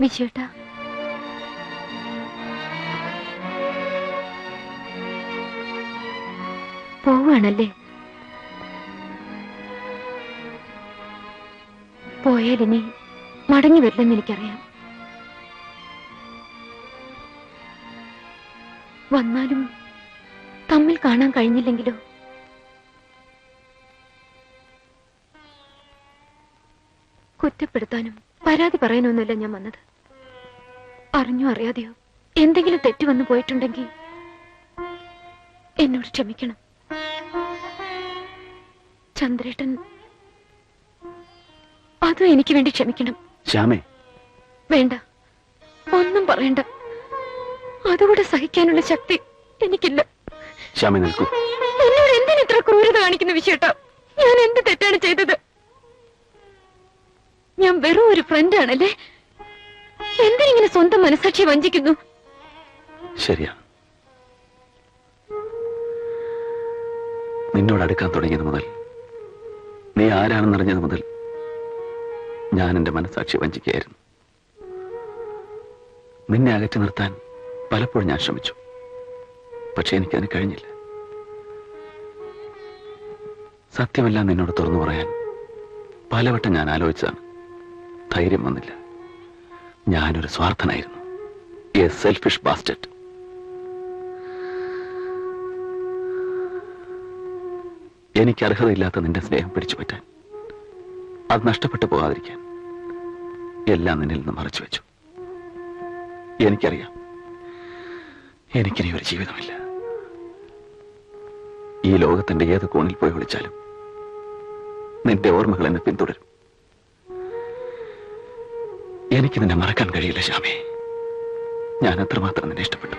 വിജയേട്ടാ, പോവാണല്ലേ? പോയാൽ ഇനി മടങ്ങി വരില്ലെന്ന് എനിക്കറിയാം. വന്നാലും തമ്മിൽ കാണാൻ കഴിഞ്ഞില്ലെങ്കിലോ? കുറ്റപ്പെടുത്താനും പരാതി പറയാനൊന്നുമല്ല ഞാൻ വന്നത്. അറിഞ്ഞോ അറിയാതെയോ എന്തെങ്കിലും തെറ്റ് വന്നു പോയിട്ടുണ്ടെങ്കിൽ എന്നോട് ക്ഷമിക്കണം. ചന്ദ്രേട്ടൻ അതും എനിക്ക് വേണ്ടി ക്ഷമിക്കണം. ശ്യാമേ, വേണ്ട, ഒന്നും പറയണ്ട. അതുകൂടെ സഹിക്കാനുള്ള ശക്തി എനിക്കില്ല. ശ്യാമേ നിൽക്കൂ. എന്നോട് എന്തിന് ഇത്ര ക്രൂരത കാണിക്കുന്ന വിഷയട്ടാ? ഞാൻ എന്ത് തെറ്റാണ് ചെയ്തത്? ഞാൻ വെറും ഒരു ഫ്രണ്ട് ആണല്ലേ? എന്തിനിങ്ങനെ സ്വന്തം മനസാക്ഷി വഞ്ചിക്കുന്നു? ശരിയാ, നിന്നോട് അടുക്കാൻ തുടങ്ങിയത് മുതൽ, നീ ആരാണെന്നറിഞ്ഞത് മുതൽ ഞാൻ എന്റെ മനസാക്ഷി വഞ്ചിക്കുകയായിരുന്നു. നിന്നെ അകറ്റി നിർത്താൻ പലപ്പോഴും ഞാൻ ശ്രമിച്ചു. പക്ഷെ എനിക്കതിന് കഴിഞ്ഞില്ല. സത്യമെല്ലാം നിന്നോട് തുറന്നു പറയാൻ പലവട്ടം ഞാൻ ആലോചിച്ചതാണ്. ധൈര്യം വന്നില്ല. ഞാനൊരു സ്വാർത്ഥനായിരുന്നു. A selfish bastard. എനിക്ക് അർഹതയില്ലാത്ത നിന്റെ സ്നേഹം പിടിച്ചു പറ്റാൻ, അത് നഷ്ടപ്പെട്ടു പോകാതിരിക്കാൻ എല്ലാം നിന്നിൽ നിന്ന് മറച്ചു വെച്ചു. എനിക്കറിയാം, എനിക്കിനി ഒരു ജീവിതമില്ല. ഈ ലോകത്തിന്റെ ഏത് കോണിൽ പോയി വിളിച്ചാലും നിന്റെ ഓർമ്മകൾ എന്നെ പിന്തുടരും. എനിക്ക് നിന്നെ മറക്കാൻ കഴിയില്ല ശ്യാമേ. ഞാൻ അത്രമാത്രം നിന്നെ ഇഷ്ടപ്പെട്ടു.